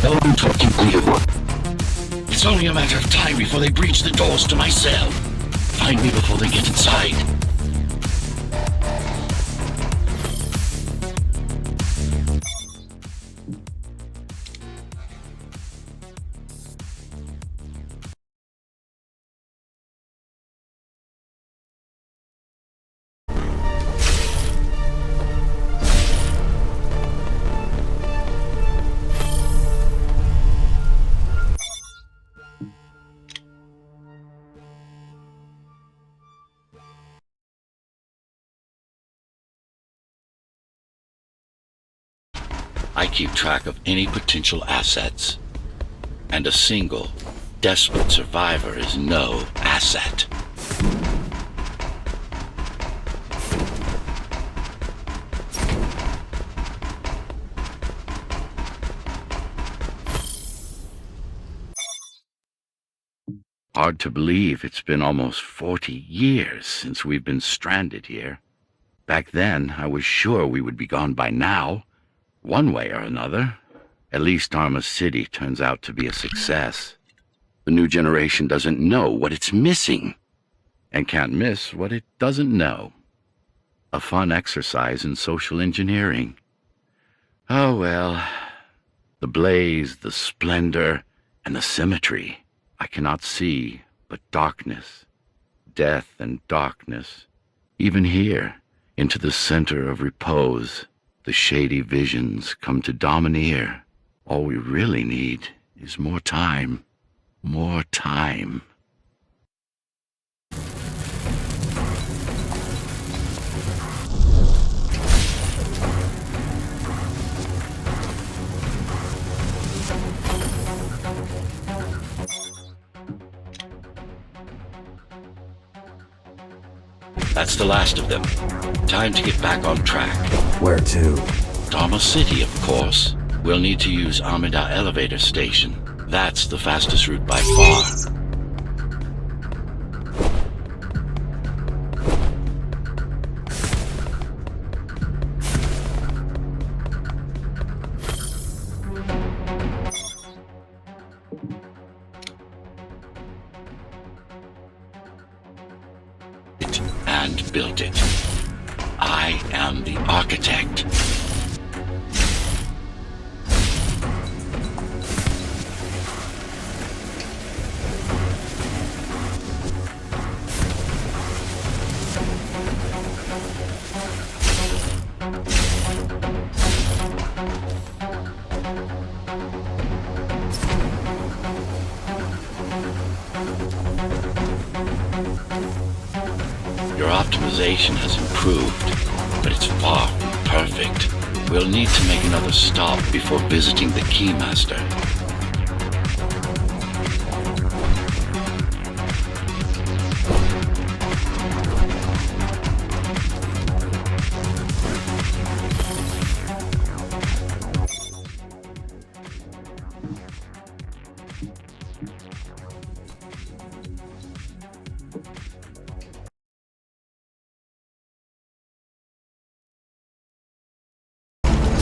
No talking to you. It's only a matter of time before they breach the doors to my cell. Find me before they get inside. I keep track of any potential assets, and a single, desperate survivor is no asset. Hard to believe it's been almost 40 years since we've been stranded here. Back then, I was sure we would be gone by now. One way or another. At least Arma City turns out to be a success. The new generation doesn't know what it's missing, and can't miss what it doesn't know. A fun exercise in social engineering. Oh well, the blaze, the splendor, and the symmetry. I cannot see but darkness, death and darkness. Even here, into the center of repose, the shady visions come to domineer. All we really need is more time. More time. That's the last of them. Time to get back on track. Where to? Dharma City, of course. We'll need to use Amida Elevator Station. That's the fastest route by far. And built it. I am the architect. Your optimization has improved, but it's far from perfect. We'll need to make another stop before visiting the Keymaster.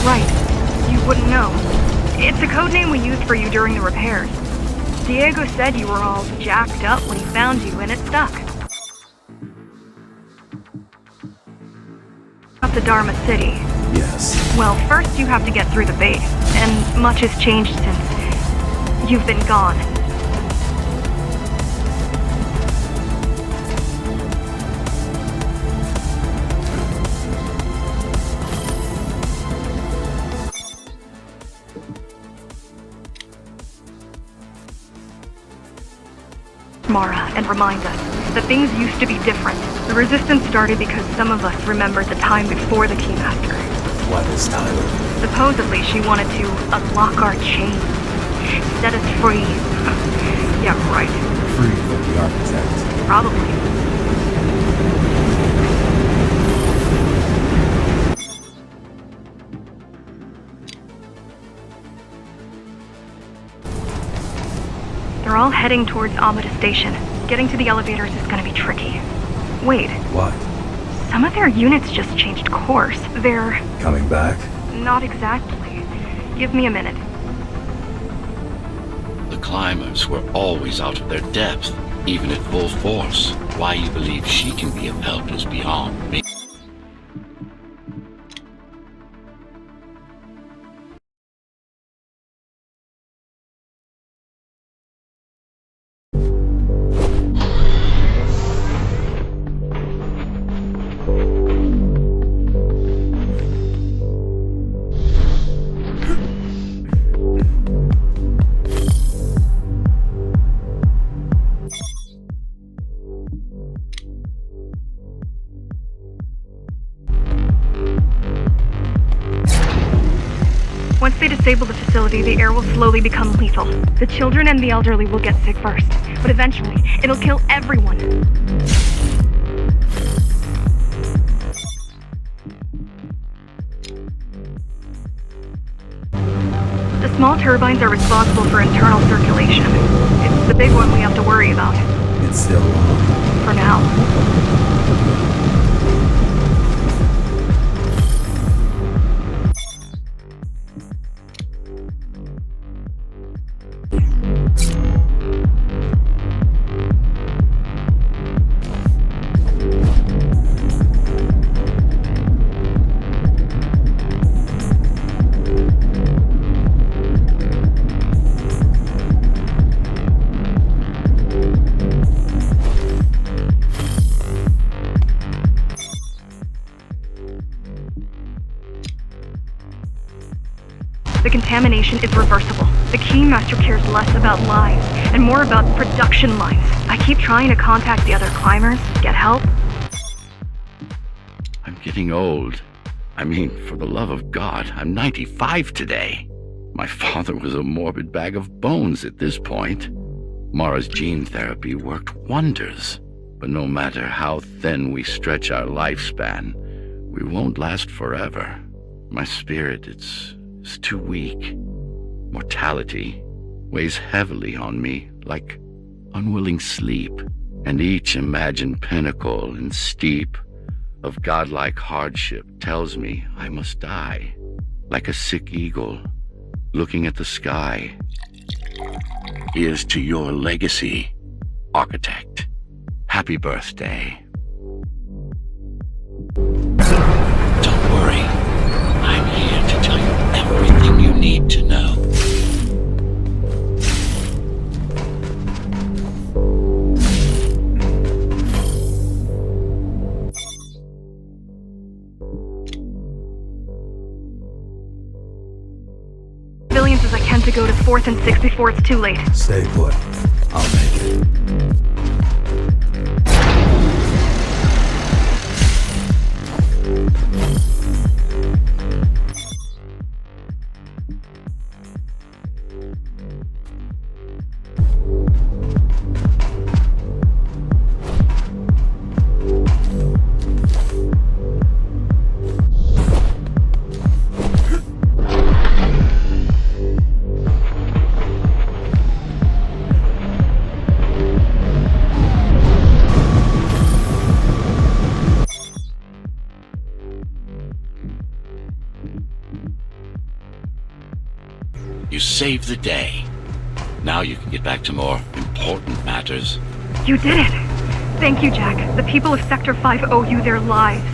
Right. You wouldn't know. It's a code name we used for you during the repairs. Diego said you were all jacked up when he found you, and it stuck. Up to Dharma City. Yes. Well, first you have to get through the base, and much has changed since you've been gone. Mara, and remind us that things used to be different. The resistance started because some of us remembered the time before the Keymaster. What is time? Supposedly she wanted to unlock our chains, set us free. Yeah, right. Free from the architect. Probably. They're all heading towards Amida Station. Getting to the elevators is gonna be tricky. Wait. What? Some of their units just changed course. They're... Coming back? Not exactly. Give me a minute. the climbers were always out of their depth, even at full force. Why you believe she can be of help is beyond me. Once they disable the facility, the air will slowly become lethal. The children and the elderly will get sick first, but eventually, it'll kill everyone. The small turbines are responsible for internal circulation. It's the big one we have to worry about. It's still on. For now. The contamination is reversible. The Keymaster cares less about lives and more about production lines. I keep trying to contact the other climbers, get help. I'm getting old. I mean, for the love of God, I'm 95 today. My father was a morbid bag of bones at this point. Mara's gene therapy worked wonders. But no matter how thin we stretch our lifespan, we won't last forever. My spirit, it's too weak. Mortality weighs heavily on me like unwilling sleep, and each imagined pinnacle and steep of godlike hardship tells me I must die, like a sick eagle looking at the sky. Here's to your legacy, architect. Happy birthday. Don't worry. I'm here to tell you everything you need to know. Civilians as I can to go to 4th and 6th before it's too late. Stay put. I'll make it. You saved the day. Now you can get back to more important matters. You did it! Thank you, Jack. The people of Sector 5 owe you their lives.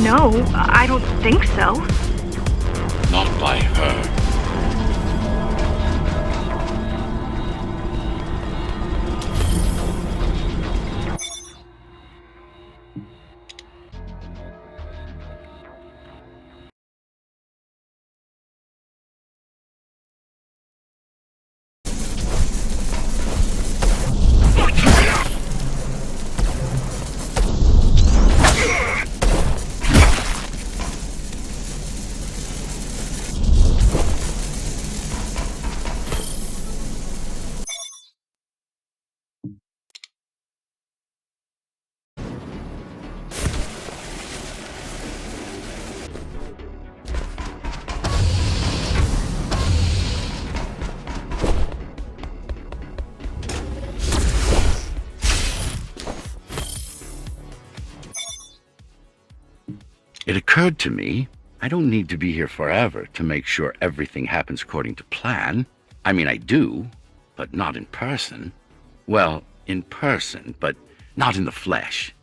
No, I don't think so. Not by her. It occurred to me, I don't need to be here forever to make sure everything happens according to plan. I mean, I do, but not in person. Well, in person, but not in the flesh.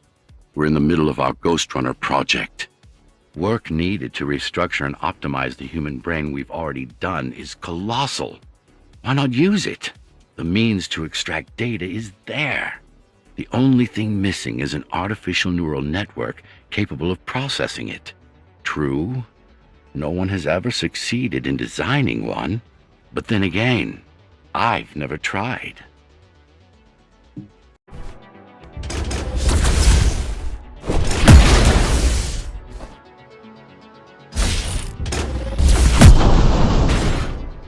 We're in the middle of our Ghostrunner project. Work needed to restructure and optimize the human brain we've already done is colossal. Why not use it? The means to extract data is there. The only thing missing is an artificial neural network capable of processing it. True, no one has ever succeeded in designing one, but then again, I've never tried.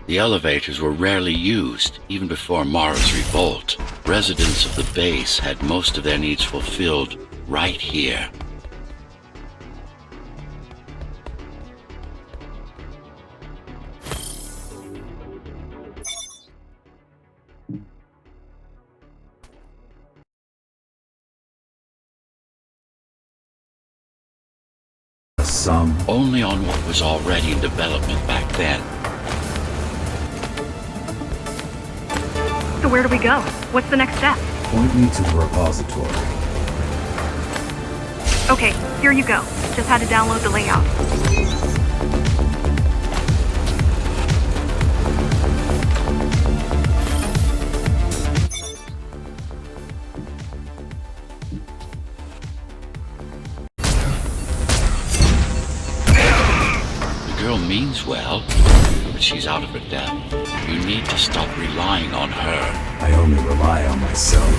The elevators were rarely used, even before Mara's revolt. Residents of the base had most of their needs fulfilled right here. Some. Only on what was already in development back then. So where do we go? What's the next step? Point me to the repository. Okay, here you go. Just had to download the layout. The girl means well, but she's out of her depth. You need to stop relying on her. I only rely on myself.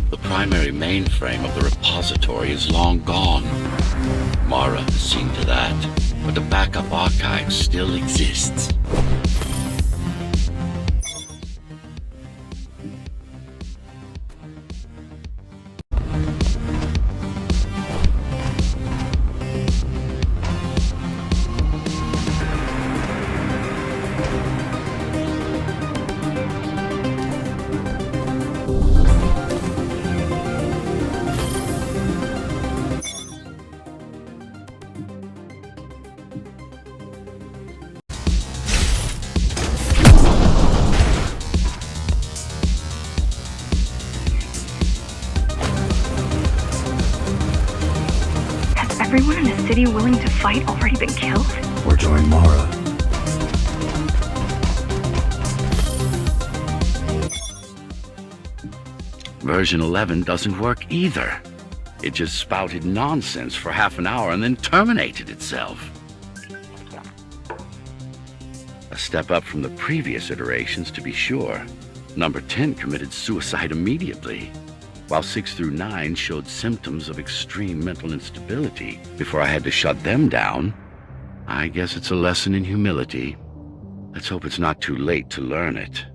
The primary mainframe of the repository is long gone. Mara has seen to that, but the backup archive still exists. everyone in the city willing to fight already been killed? Or join Mara. Version 11 doesn't work either. It just spouted nonsense for half an hour and then terminated itself. A step up from the previous iterations, to be sure. Number 10 committed suicide immediately, while 6 through 9 showed symptoms of extreme mental instability before I had to shut them down. I guess it's a lesson in humility. Let's hope it's not too late to learn it.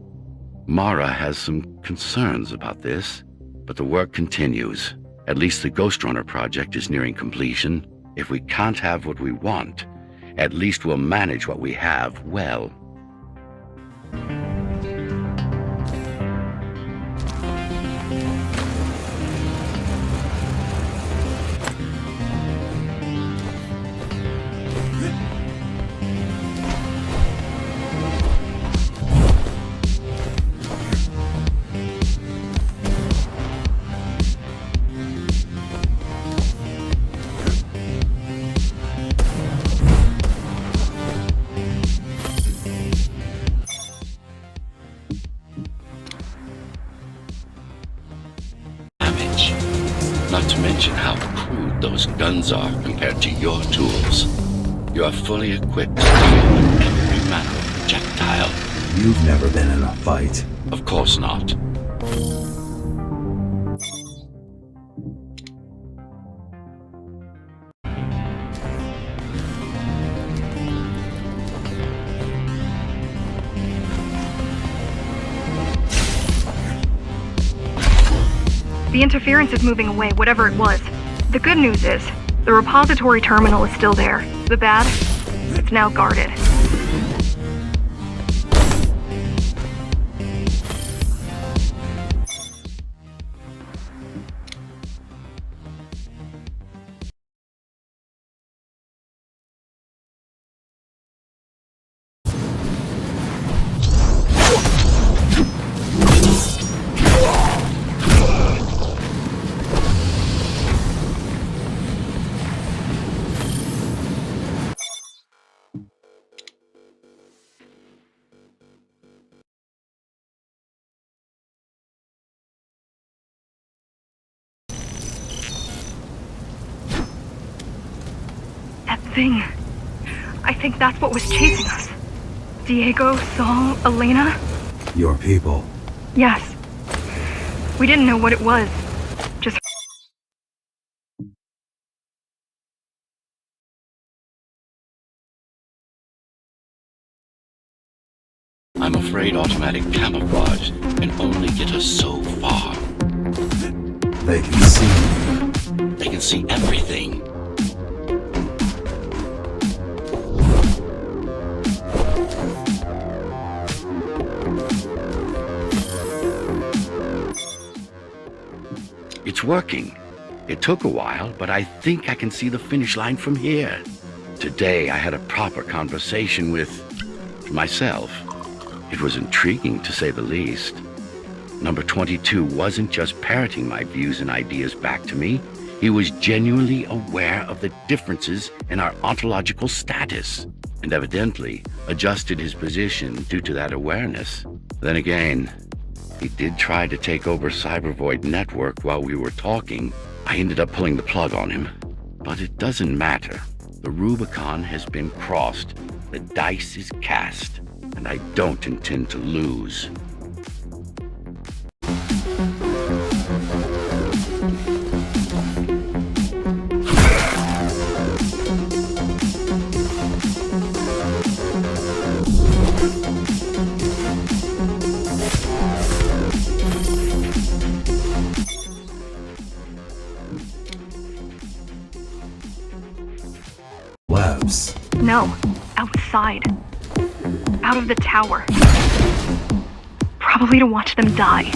Mara has some concerns about this, but the work continues. At least the Ghostrunner project is nearing completion. If we can't have what we want, at least we'll manage what we have well. Not to mention how crude those guns are compared to your tools. You are fully equipped to deal with every manner of projectile. You've never been in a fight. Of course not. The interference is moving away, whatever it was. The good news is, the repository terminal is still there. The bad? It's now guarded. Thing. I think that's what was chasing us. Diego, Saul, Elena? Your people. Yes. We didn't know what it was. Just... I'm afraid automatic camouflage can only get us so far. They can see me. They can see everything. It's working. It took a while, but I think I can see the finish line from here. Today I had a proper conversation with myself. It was intriguing, to say the least. Number 22 wasn't just parroting my views and ideas back to me. He was genuinely aware of the differences in our ontological status, and evidently adjusted his position due to that awareness. Then again, he did try to take over Cybervoid Network while we were talking. I ended up pulling the plug on him. But it doesn't matter. The Rubicon has been crossed. The dice is cast. And I don't intend to lose. Labs. No, outside. Out of the tower. Probably to watch them die.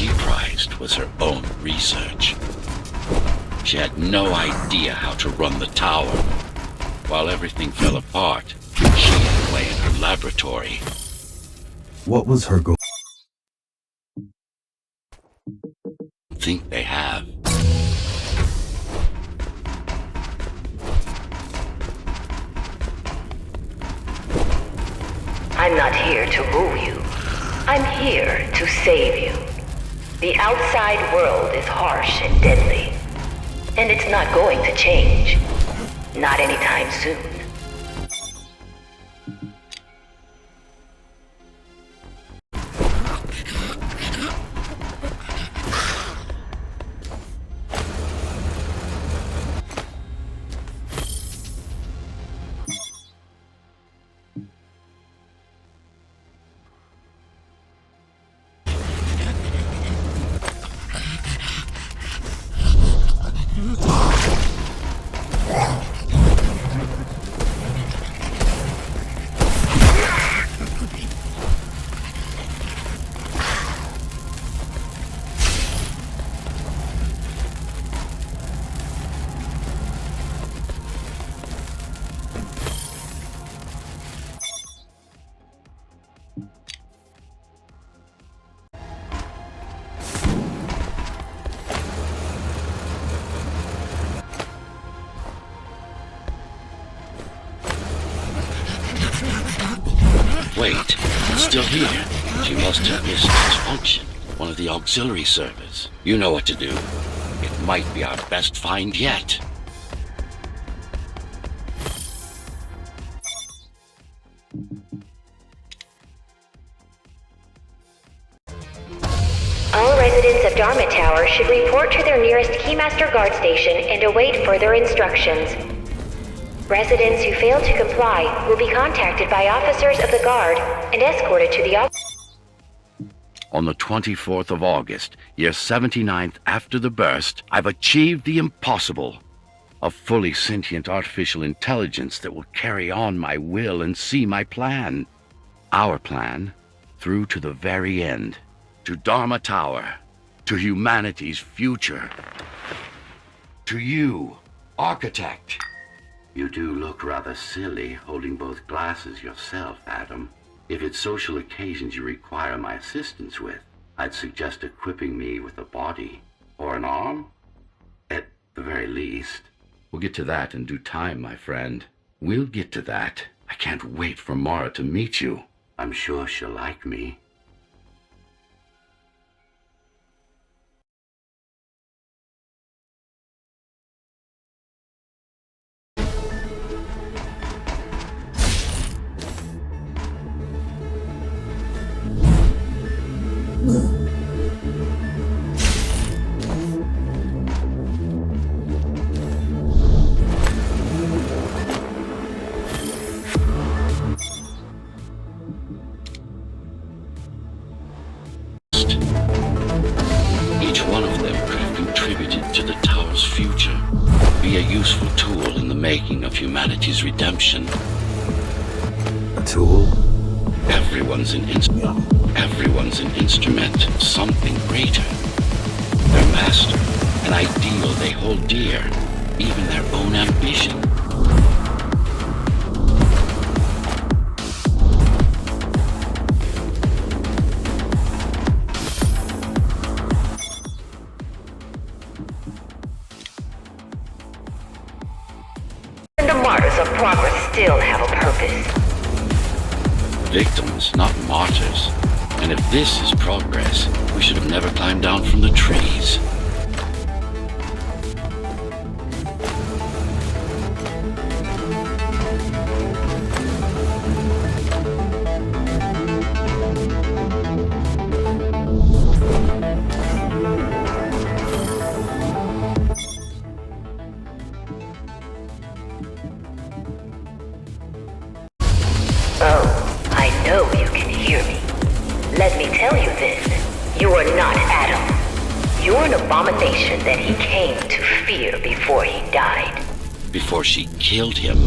she prized was her own research. She had no idea how to run the tower. While everything fell apart, she hid away in her laboratory. What was her goal? Think they have. I'm not here to rule you. I'm here to save you. The outside world is harsh and deadly. And it's not going to change. Not anytime soon. Wait, it's still here. She must have missed its function. One of the auxiliary servers. You know what to do. It might be our best find yet. All residents of Dharma Tower should report to their nearest Keymaster guard station and await further instructions. Residents who fail to comply will be contacted by officers of the guard and escorted to the On the 24th of August, year 79th after the burst, I've achieved the impossible. A fully sentient artificial intelligence that will carry on my will and see my plan. Our plan, through to the very end. To Dharma Tower. To humanity's future. To you, architect. You do look rather silly holding both glasses yourself, Adam. If it's social occasions you require my assistance with, I'd suggest equipping me with a body or an arm, at the very least. We'll get to that in due time, my friend. We'll get to that. I can't wait for Mara to meet you. I'm sure she'll like me. Each one of them could have contributed to the tower's future, be a useful tool in the making of humanity's redemption. A tool? Everyone's an instrument of something greater. Their master, an ideal they hold dear, even their own ambition. And the martyrs of progress still have a purpose. Victims, not martyrs. And if this is progress, we should have never climbed down from the trees. Oh, I know you can hear me. Let me tell you this. You are not Adam. You're an abomination that he came to fear before he died. Before she killed him.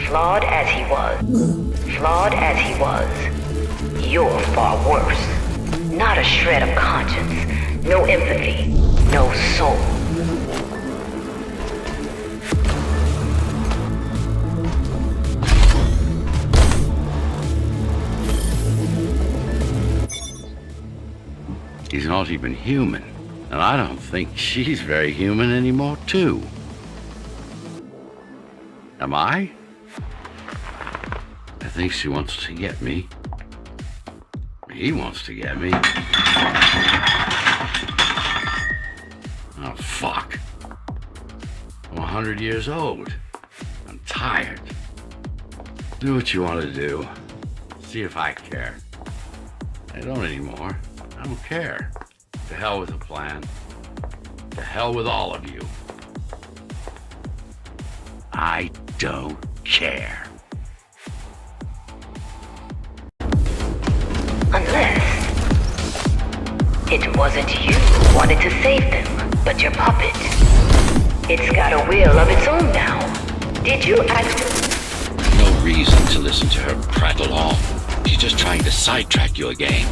Flawed as he was, you're far worse. Not a shred of conscience, No empathy. No soul. He's not even human, and I don't think she's very human anymore, too. Am I? I think she wants to get me. He wants to get me. Oh, fuck. I'm 100 years old. I'm tired. Do what you want to do. See if I care. I don't anymore. I don't care. To hell with the plan. To hell with all of you. I don't care. Unless it wasn't you who wanted to save them, but your puppet. It's got a will of its own now. Did you ask? No reason to listen to her prattle on. She's just trying to sidetrack you again.